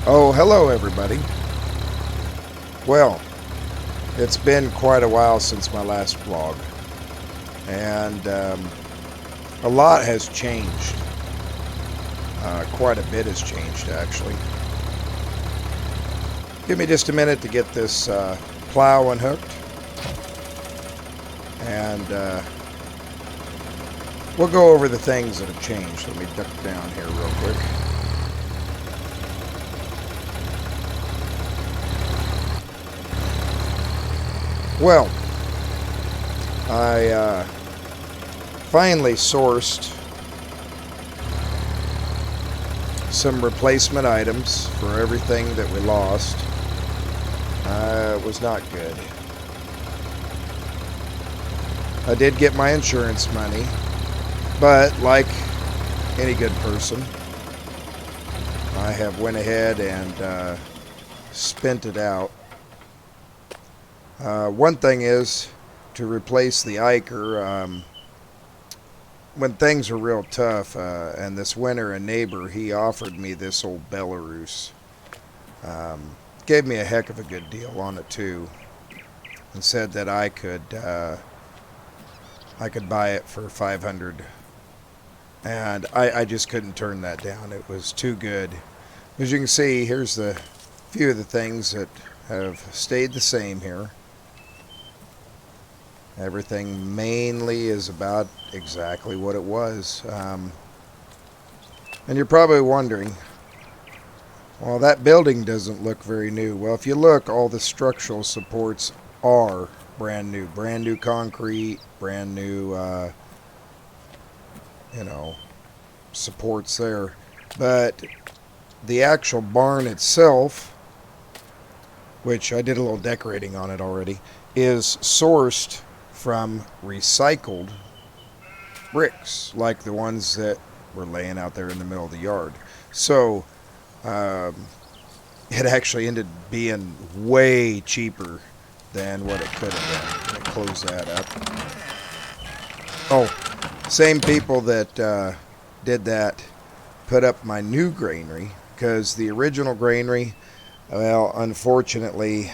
Oh, hello everybody. Well, it's been quite a while since my last vlog, and a lot has changed. Quite a bit has changed, actually. Give me just a minute to get this plow unhooked, and we'll go over the things that have changed. Let me duck down here real quick. Well, I finally sourced some replacement items for everything that we lost. It was not good. I did get my insurance money, but like any good person, I have went ahead and spent it out. One thing is to replace the Iker. When things were real tough, and this winter, a neighbor, he offered me this old Belarus. Gave me a heck of a good deal on it too, and said that I could buy it for 500, and I just couldn't turn that down. It was too good. As you can see, here's the few of the things that have stayed the same here. Everything mainly is about exactly what it was. And you're probably wondering, well, that building doesn't look very new. Well, if you look, all the structural supports are brand new. Brand new concrete, brand new, supports there. But the actual barn itself, which I did a little decorating on it already, is sourced from recycled bricks, like the ones that were laying out there in the middle of the yard. So it actually ended up being way cheaper than what it could have been. Let me close that up. Oh, same people that did that put up my new granary, because the original granary, well, unfortunately,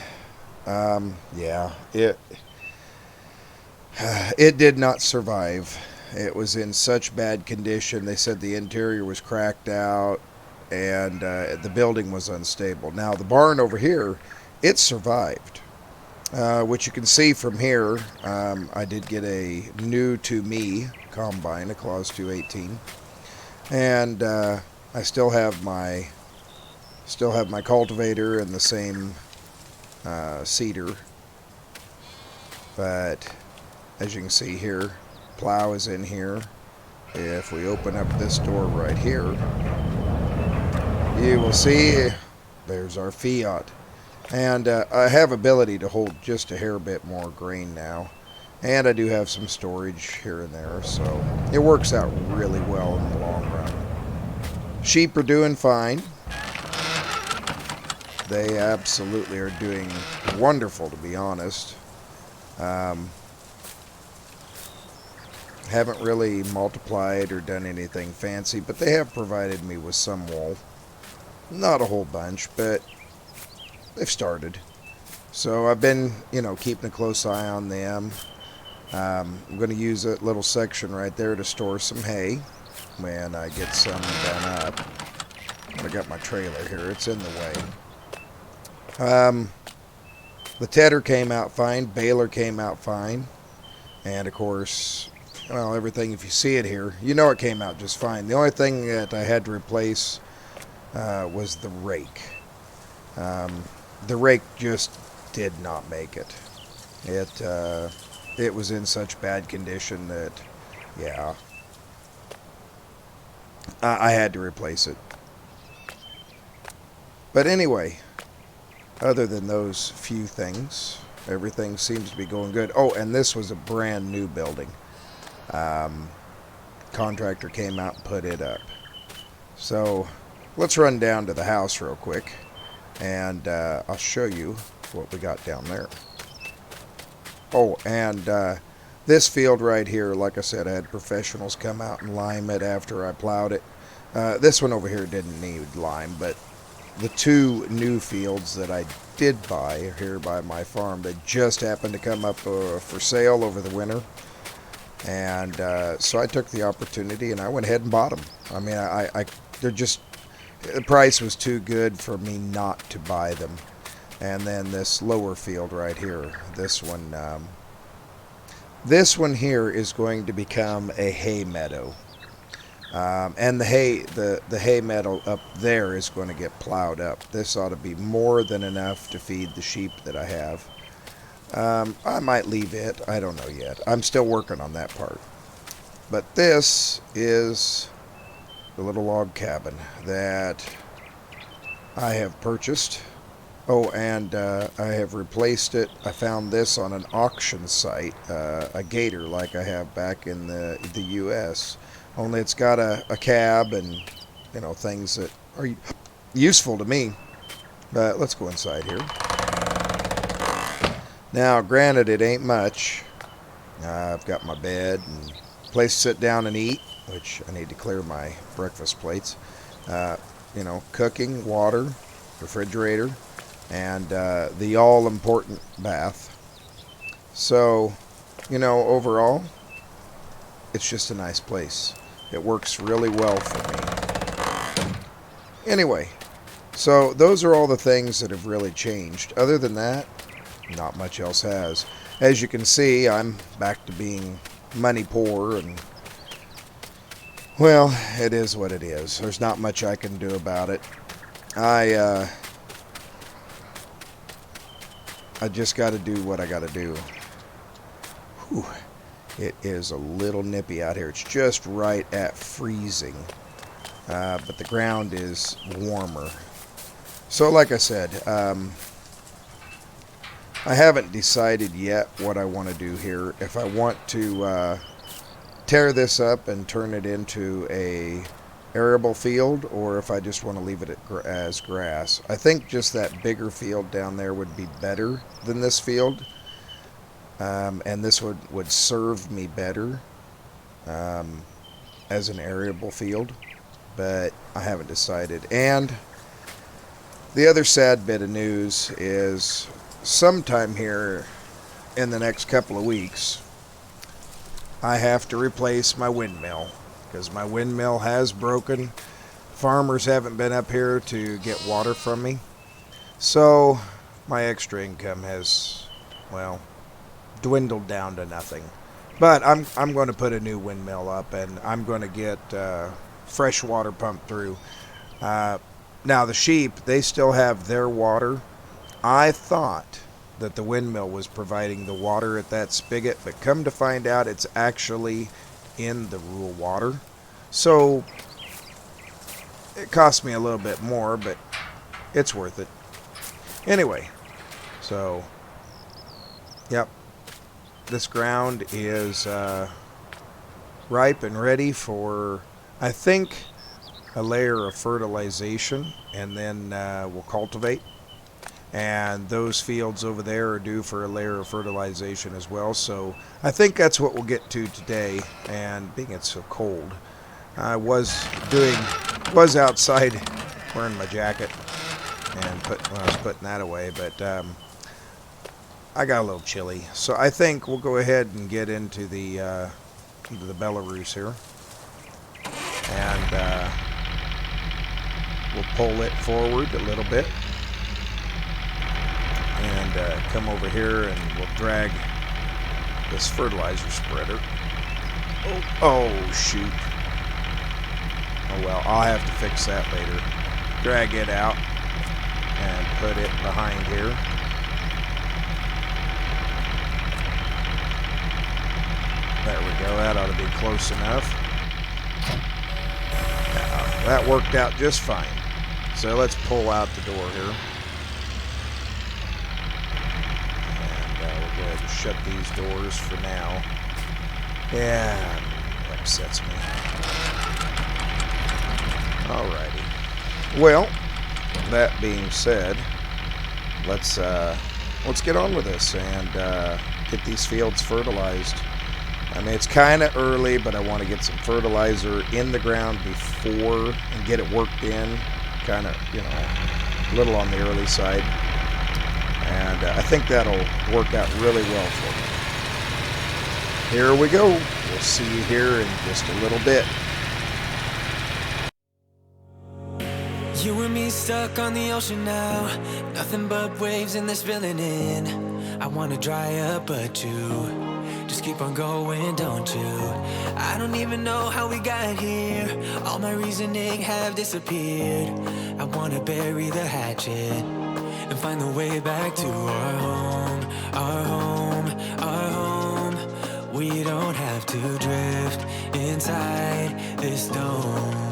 it did not survive. It was in such bad condition. They said the interior was cracked out, and the building was unstable. Now, the barn over here, it survived. Which you can see from here, I did get a new to me combine, a Claas 218, and I still have my cultivator and the same seeder, but as you can see here, plow is in here. If we open up this door right here, you will see there's our Fiat. And I have ability to hold just a hair bit more grain now. And I do have some storage here and there, so it works out really well in the long run. Sheep are doing fine. They absolutely are doing wonderful, to be honest. Haven't really multiplied or done anything fancy, but they have provided me with some wool. Not a whole bunch, but they've started. So I've been, keeping a close eye on them. I'm going to use a little section right there to store some hay when I get some done up. I got my trailer here. It's in the way. The tedder came out fine. Baler came out fine. And, of course, well, everything, if you see it here, it came out just fine. The only thing that I had to replace was the rake. The rake just did not make it. It was in such bad condition that, yeah, I had to replace it. But anyway, other than those few things, everything seems to be going good. Oh, and this was a brand new building. Contractor came out and put it up. So let's run down to the house real quick, and I'll show you what we got down there. Oh, and this field right here, like I said, I had professionals come out and lime it after I plowed it. This one over here didn't need lime, but the two new fields that I did buy here by my farm that just happened to come up for sale over the winter. And so I took the opportunity and I went ahead and bought them. I mean, they're just, the price was too good for me not to buy them. And then this lower field right here, this one here is going to become a hay meadow. And the hay meadow up there is going to get plowed up. This ought to be more than enough to feed the sheep that I have. I might leave it. I don't know yet. I'm still working on that part. But this is the little log cabin that I have purchased. Oh, and I have replaced it. I found this on an auction site, a gator like I have back in the U.S. Only it's got a cab and, you know, things that are useful to me. But let's go inside here. Now, granted, it ain't much. I've got my bed and place to sit down and eat, which I need to clear my breakfast plates. You know, cooking, water, refrigerator, and the all-important bath. So, you know, overall, it's just a nice place. It works really well for me. Anyway, so those are all the things that have really changed. Other than that, not much else has. As you can see, I'm back to being money poor, and well, it is what it is. There's not much I can do about it. I just got to do what I got to do. Whew. It is a little nippy out here. It's just right at freezing, but the ground is warmer. So like I said, I haven't decided yet what I want to do here. If I want to tear this up and turn it into a arable field, or if I just want to leave it as grass. I think just that bigger field down there would be better than this field, and this would serve me better as an arable field, but I haven't decided. And the other sad bit of news is sometime here in the next couple of weeks, I have to replace my windmill because my windmill has broken. Farmers haven't been up here to get water from me, so my extra income has, well, dwindled down to nothing. But I'm going to put a new windmill up, and I'm going to get fresh water pumped through. Now the sheep, they still have their water. I thought that the windmill was providing the water at that spigot, but come to find out it's actually in the rural water. So it cost me a little bit more, but it's worth it. Anyway, so yep, this ground is ripe and ready for, I think, a layer of fertilization, and then we'll cultivate. And those fields over there are due for a layer of fertilization as well. So I think that's what we'll get to today. And being it's so cold, I was outside wearing my jacket and when I was putting that away, but I got a little chilly. So I think we'll go ahead and get into the Belarus here, and we'll pull it forward a little bit. And come over here and we'll drag this fertilizer spreader. Oh shoot. Oh well, I'll have to fix that later. Drag it out and put it behind here. There we go, that ought to be close enough. That worked out just fine. So let's pull out the door here. Shut these doors for now. Yeah, that upsets me. Alrighty. Well, that being said, let's get on with this and get these fields fertilized. I mean, it's kind of early, but I want to get some fertilizer in the ground before and get it worked in. Kind of, you know, a little on the early side. And I think that'll work out really well for me. Here we go. We'll see you here in just a little bit. You and me stuck on the ocean now. Nothing but waves and they're spilling in. I wanna dry up but you just keep on going, don't you? I don't even know how we got here. All my reasoning have disappeared. I wanna bury the hatchet and find the way back to our home, our home, our home. We don't have to drift inside this dome.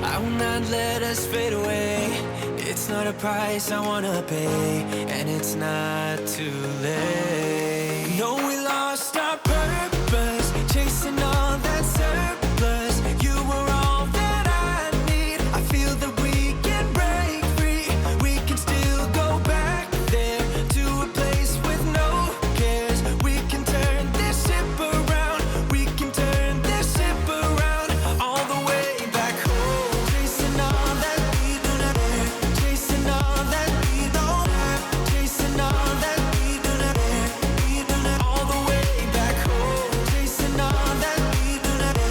I will not let us fade away. It's not a price I wanna pay, and it's not too late. No, we lost our purpose, chasing all that surplus. You were all that I need. I feel that we can break free. We can still go back there to a place with no cares. We can turn this ship around. We can turn this ship around all the way back home. Chasing all that we don't have, chasing all that we don't have, chasing all that we don't have, all the way back home. Chasing all that we don't have,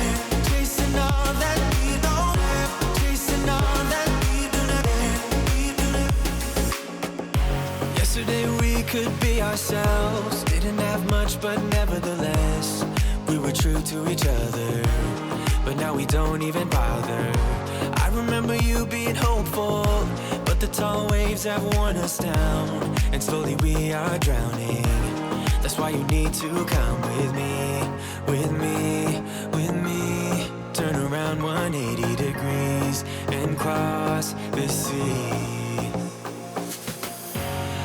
chasing all that we don't have, chasing all that we don't have. Yesterday we could be ourselves. Didn't have much, but nevertheless we were true to each other. But now we don't even bother. I remember you being hopeful, but the tall waves have worn us down, and slowly we are drowning. That's why you need to come with me, with me, with me. Turn around 180 degrees and cross the sea.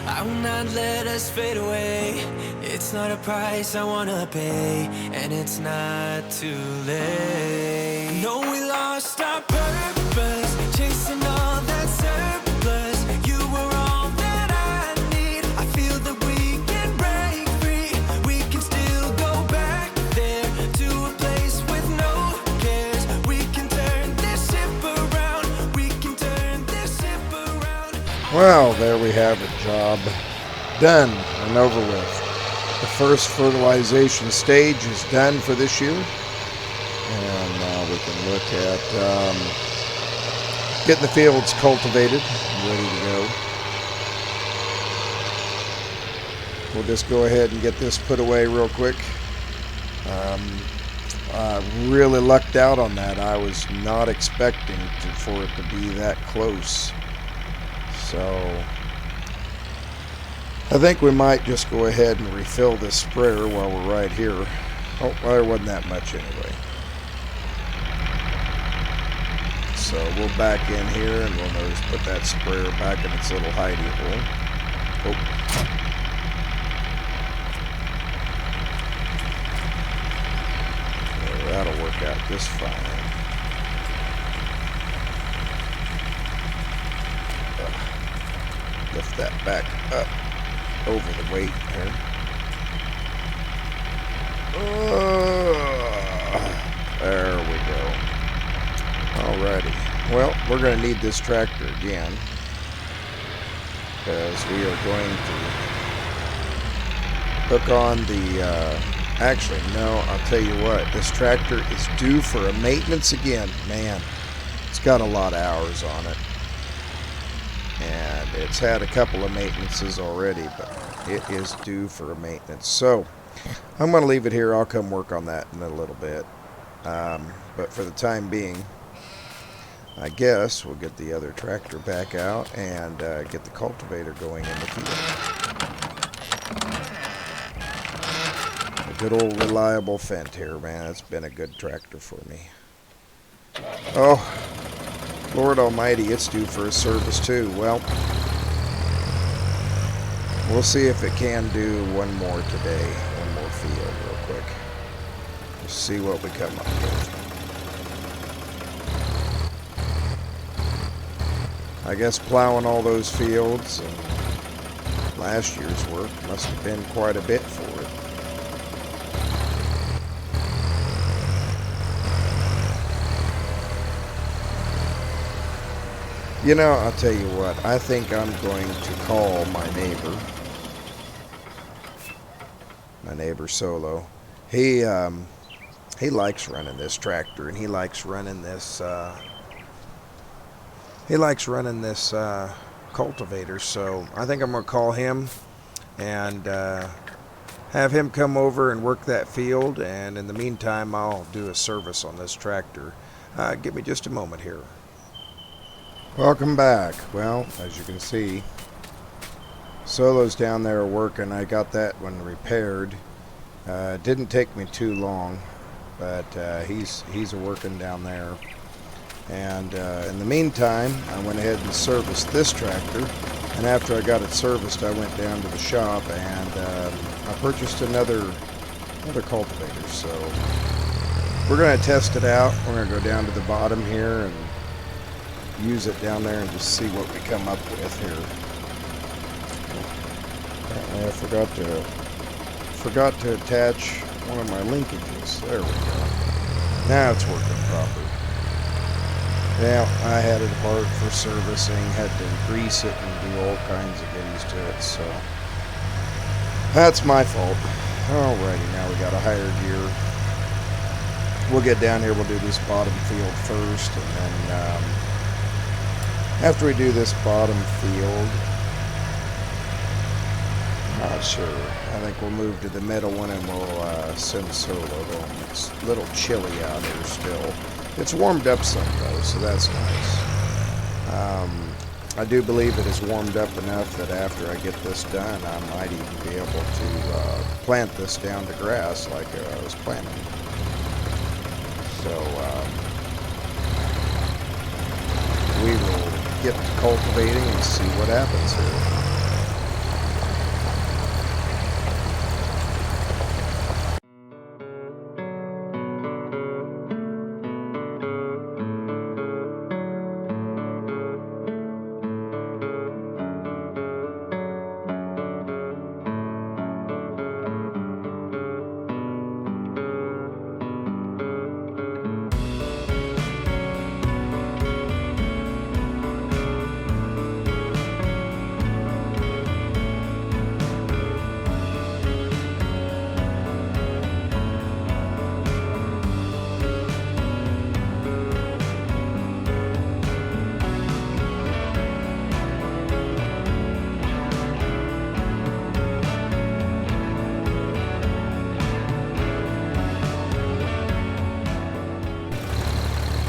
I will not let us fade away. It's not a price I wanna pay, and it's not too late. No, we lost our purpose, chasing all that surplus. You were all that I need. I feel that we can break free. We can still go back there to a place with no cares. We can turn this ship around. We can turn this ship around. Well, there we have it. Job done and over with. The first fertilization stage is done for this year. And now we can look at getting the fields cultivated and ready to go. We'll just go ahead and get this put away real quick. I really lucked out on that. I was not expecting for it to be that close. So I think we might just go ahead and refill this sprayer while we're right here. Oh, well, there wasn't that much anyway. So we'll back in here and we'll notice put that sprayer back in its little hidey hole. Oh. Well, that'll work out just fine. Lift that back up over the weight there. There we go. Alrighty. Well, we're going to need this tractor again, because we are going to hook on the actually no, I'll tell you what, this tractor is due for a maintenance again. Man, it's got a lot of hours on it. And it's had a couple of maintenances already, but it is due for a maintenance. So I'm going to leave it here. I'll come work on that in a little bit. But for the time being, I guess we'll get the other tractor back out and get the cultivator going in the field. A good old reliable Fendt here, man. It's been a good tractor for me. Oh, Lord Almighty, it's due for a service too. Well, we'll see if it can do one more today, one more field real quick. Just see what we come up with. I guess plowing all those fields and last year's work must have been quite a bit for it. You know, I'll tell you what, I think I'm going to call my neighbor Solo. He likes running this tractor, and he likes running this cultivator. So I think I'm gonna call him and have him come over and work that field. And in the meantime, I'll do a service on this tractor. Give me just a moment here. Welcome back. Well, as you can see, Solo's down there working. I got that one repaired. It didn't take me too long, but he's working down there. And in the meantime, I went ahead and serviced this tractor. And after I got it serviced, I went down to the shop and I purchased another cultivator. So we're going to test it out. We're going to go down to the bottom here and use it down there and just see what we come up with here. I forgot to attach one of my linkages. There we go. Now it's working proper. Yeah, I had it apart for servicing, had to grease it and do all kinds of goodies to it, so that's my fault. Alrighty, now we got a higher gear. We'll get down here, we'll do this bottom field first, and then after we do this bottom field, not sure. I think we'll move to the middle one and we'll send Solo home. It's a little chilly out here still. It's warmed up some though, so that's nice. I do believe it is warmed up enough that after I get this done, I might even be able to plant this down to grass like I was planning. So we will get to cultivating and see what happens here.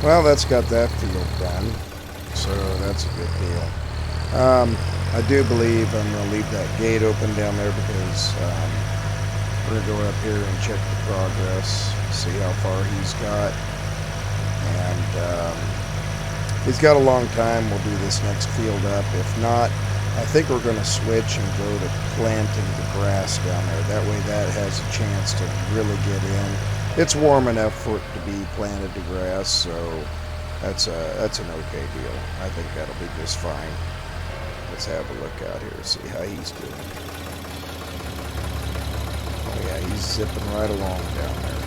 Well, that's got that field done, so that's a good deal. I do believe I'm going to leave that gate open down there because we're going to go up here and check the progress, see how far he's got. And he's got a long time. We'll do this next field up. If not, I think we're going to switch and go to planting the grass down there. That way that has a chance to really get in. It's warm enough for it to be planted to grass, so that's an okay deal. I think that'll be just fine. Let's have a look out here, see how he's doing. Oh yeah, he's zipping right along down there.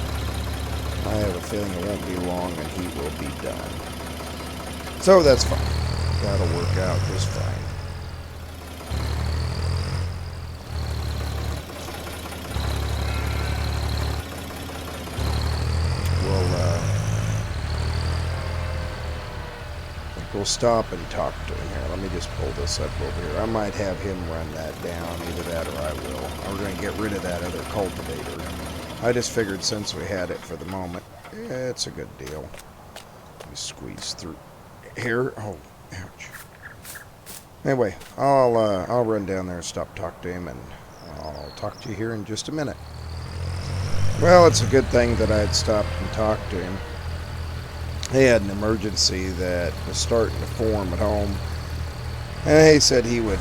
I have a feeling it won't be long and he will be done. So that's fine. That'll work out just fine. We'll stop and talk to him here. Let me just pull this up over here. I might have him run that down, either that or I will. We're going to get rid of that other cultivator. I just figured since we had it for the moment, yeah, it's a good deal. Let me squeeze through here. Oh, ouch. Anyway, I'll run down there and stop talk to him, and I'll talk to you here in just a minute. Well, it's a good thing that I had stopped and talked to him. He had an emergency that was starting to form at home, and he said he would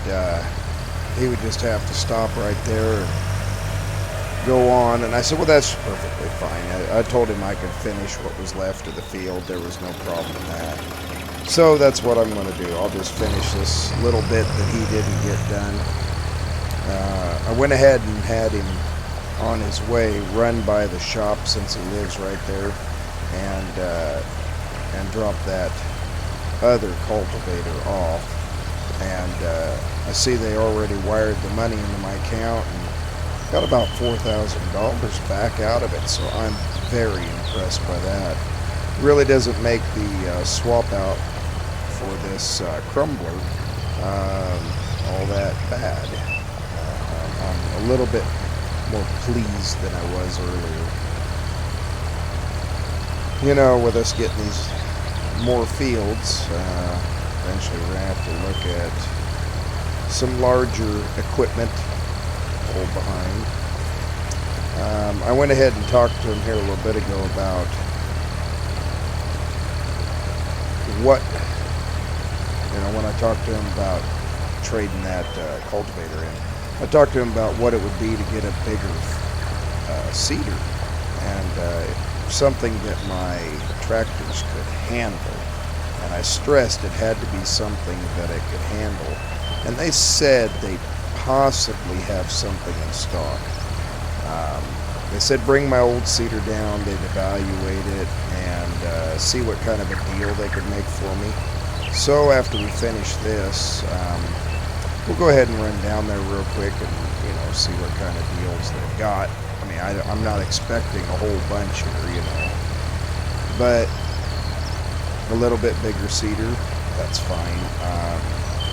just have to stop right there and go on. And I said, well, that's perfectly fine. I told him I could finish what was left of the field. There was no problem in that. So that's what I'm going to do. I'll just finish this little bit that he didn't get done. I went ahead and had him on his way run by the shop since he lives right there, and drop that other cultivator off, and I see they already wired the money into my account and got about $4,000 back out of it, so I'm very impressed by that. Really doesn't make the swap out for this crumbler all that bad. I'm a little bit more pleased than I was earlier. You know, with us getting these more fields, eventually we're going to have to look at some larger equipment to hold behind. I went ahead and talked to him here a little bit ago about what, when I talked to him about trading that cultivator in, I talked to him about what it would be to get a bigger seeder, and something that my tractors could handle. And I stressed it had to be something that it could handle. And they said they possibly have something in stock. They said bring my old seeder down, they'd evaluate it, and see what kind of a deal they could make for me. So after we finish this, we'll go ahead and run down there real quick and, see what kind of deals they've got. I mean, I'm not expecting a whole bunch here, but a little bit bigger seeder, that's fine.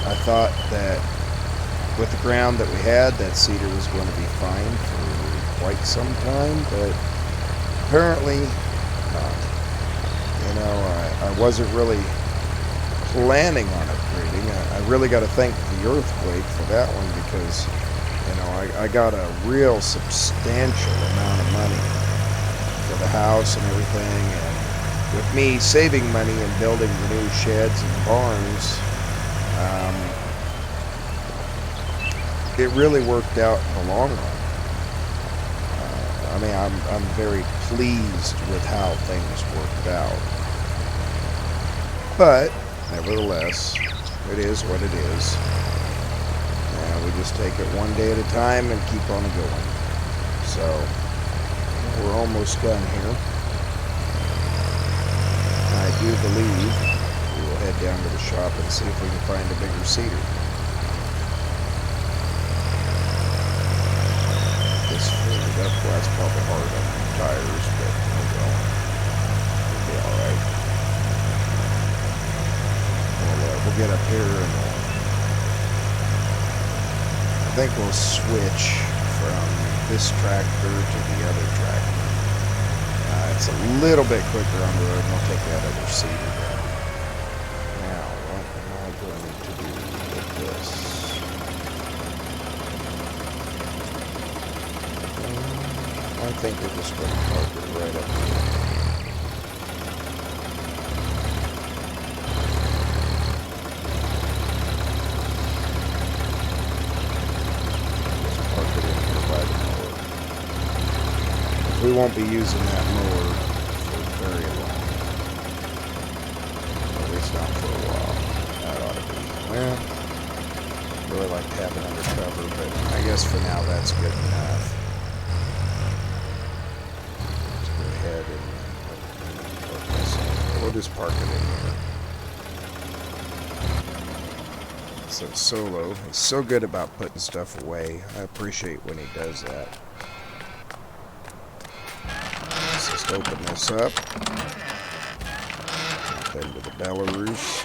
I thought that with the ground that we had, that seeder was going to be fine for quite some time, but apparently not. I wasn't really planning on upgrading. I really got to thank the earthquake for that one, because I got a real substantial amount of money for the house and everything, and with me saving money and building the new sheds and barns, it really worked out in the long run. I'm very pleased with how things worked out. But nevertheless, it is what it is. And we just take it one day at a time and keep on going. So we're almost done here. I do believe we will head down to the shop and see if we can find a bigger seeder. This filled up, well, that's probably hard on the tires, but oh well, it'll be alright. We'll get up here and I think we'll switch from this tractor to the other tractor. It's a little bit quicker on the road, and we'll take that other seeder down. Now, what am I going to do with this? I think we're just going to park it right up here. Just park it in here by the mower. We won't be using that mower for very long. At least not for a while. That ought to be, well, really like to have it under cover, but I guess for now that's good enough. Let's go ahead and park this in. We'll just park it in here. So Solo, he's so good about putting stuff away. I appreciate when he does that. Let's just open this up. Into the Belarus.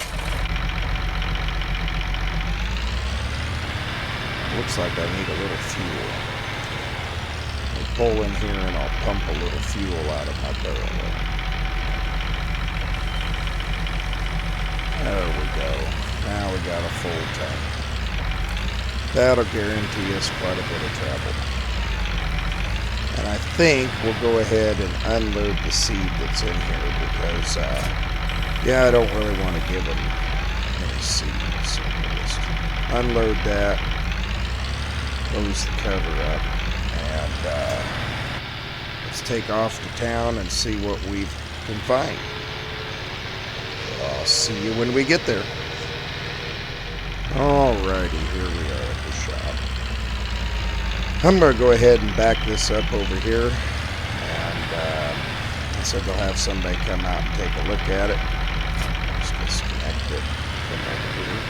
Looks like I need a little fuel. I'll pull in here and I'll pump a little fuel out of my barrel. There we go. Now we got a full tank. That'll guarantee us quite a bit of travel. And I think we'll go ahead and unload the seed that's in here because, yeah, I don't really want to give them any seed. So we'll just unload that, close the cover up, and let's take off to town and see what we can find. I'll see you when we get there. Alrighty, here we are at the shop. I'm going to go ahead and back this up over here, and I said they'll have somebody come out and take a look at it. Just disconnect it. Come over here.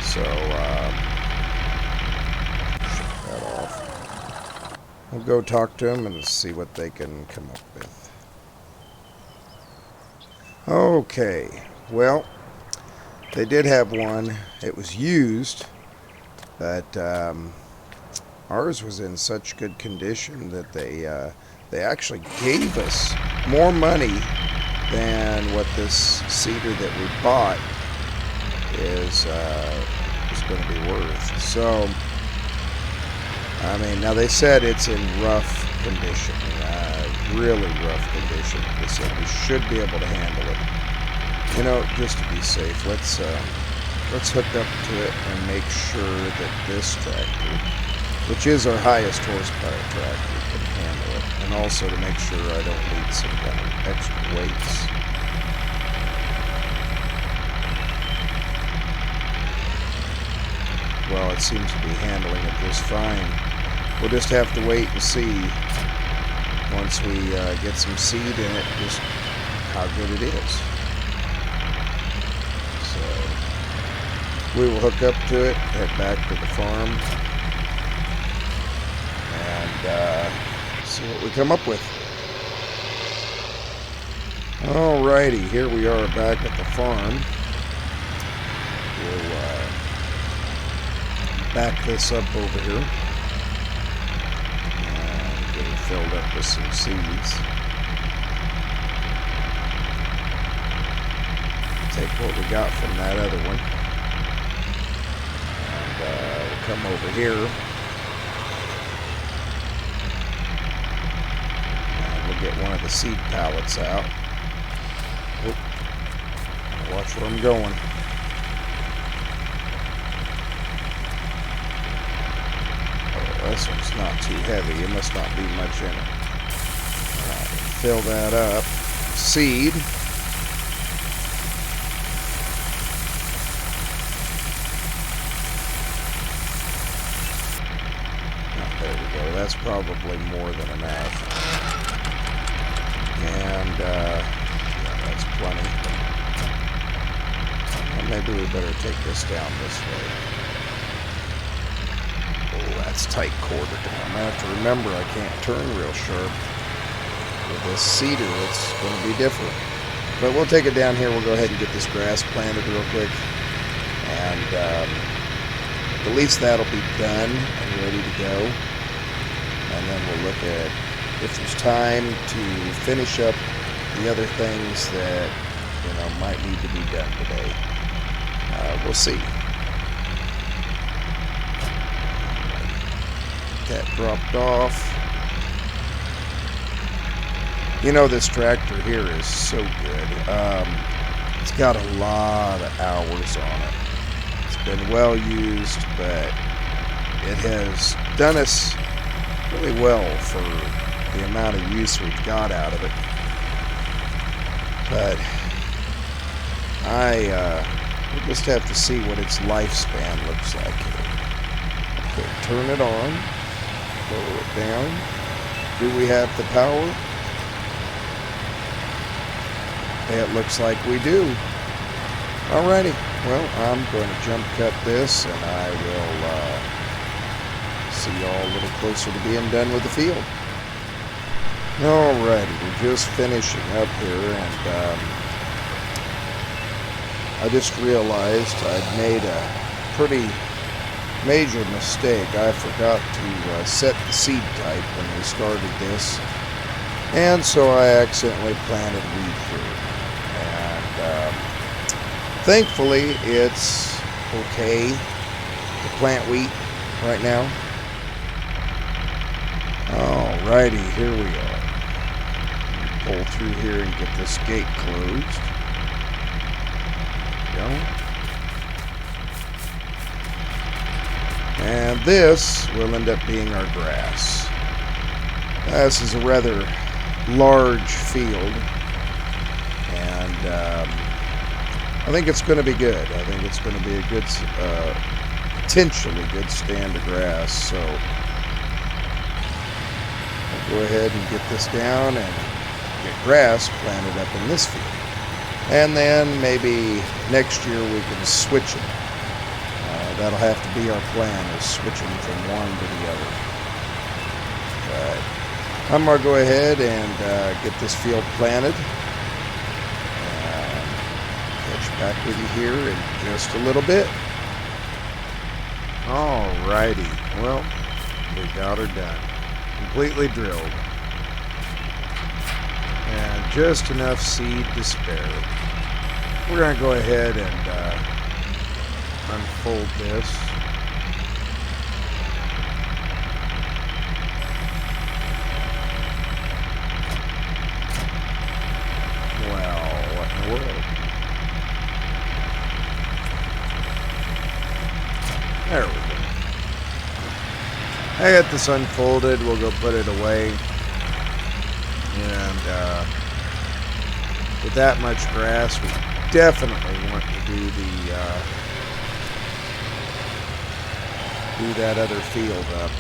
So, shut that off. We'll go talk to them and see what they can come up with. Okay, well, they did have one. It was used, but ours was in such good condition that they actually gave us more money than what this cedar that we bought is going to be worth. So, I mean, now they said it's in rough condition, really rough condition. They said we should be able to handle it. You know, just to be safe, let's hook up to it and make sure that this tractor, which is our highest horsepower tractor, can handle it, and also to make sure I don't need some kind of extra weights. Well, it seems to be handling it just fine. We'll just have to wait and see once we get some seed in it, just how good it is. So we will hook up to it, head back to the farm, and see what we come up with. Alrighty, here we are back at the farm. We'll back this up over here and get it filled up with some seeds. Take what we got from that other one, and we'll come over here and we'll get one of the seed pallets out. Oop. Watch where I'm going. This one's not too heavy. It must not be much in it. Alright, fill that up. Seed. Oh, there we go. That's probably more than enough. And, yeah, that's plenty. Well, maybe we better take this down this way. That's tight quarter down. I have to remember I can't turn real sharp. With this cedar, it's going to be different. But we'll take it down here. We'll go ahead and get this grass planted real quick. And at least that'll be done and ready to go. And then we'll look at if there's time to finish up the other things that, you know, might need to be done today. We'll see. That dropped off. You know, this tractor here is so good. It's got a lot of hours on it. It's been well used, but it has done us really well for the amount of use we've got out of it. But we'll just have to see what its lifespan looks like here. Okay, turn it on. Lower it down. Do we have the power? It looks like we do. Alrighty. Well, I'm going to jump cut this, and I will see y'all a little closer to being done with the field. Alrighty, we're just finishing up here, and I just realized I'd made a pretty major mistake. I forgot to set the seed type when we started this, and so I accidentally planted wheat here. And thankfully it's okay to plant wheat right now. Alrighty, here we are. Pull through here and get this gate closed. There we go. And this will end up being our grass. This is a rather large field, and I think it's going to be good. I think it's going to be a good, potentially good stand of grass. So I'll go ahead and get this down and get grass planted up in this field. And then maybe next year we can switch them. That'll have to be our plan, is switching from one to the other. But I'm going to go ahead and get this field planted. Catch back with you here in just a little bit. Alrighty, well, we got her done. Completely drilled. And just enough seed to spare. We're going to go ahead and unfold this. Well, what in the world? There we go. I got this unfolded. We'll go put it away. And with that much grass, we definitely want to do that other field up.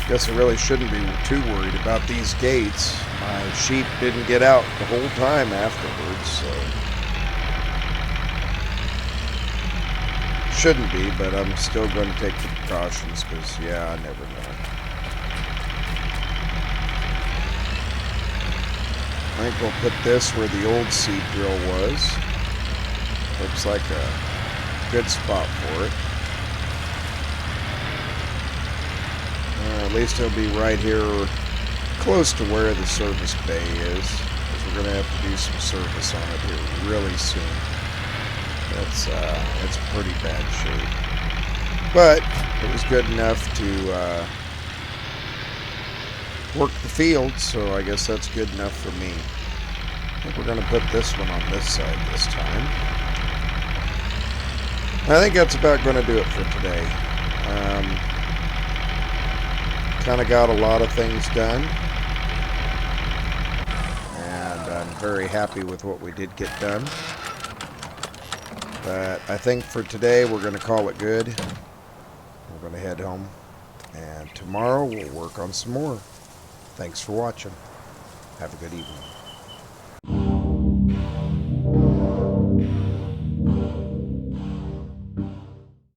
Guess I really shouldn't be too worried about these gates. My sheep didn't get out the whole time afterwards, so shouldn't be, but I'm still going to take the precautions because, yeah, I never know. I think we'll put this where the old seed drill was. Looks like a good spot for it. At least it'll be right here close to where the service bay is, because we're going to have to do some service on it here really soon. It's pretty bad shape. But it was good enough to work the field, so I guess that's good enough for me. I think we're going to put this one on this side this time. I think that's about going to do it for today. Kind of got a lot of things done, and I'm very happy with what we did get done. But I think for today we're going to call it good. We're going to head home, and tomorrow we'll work on some more. Thanks for watching. Have a good evening.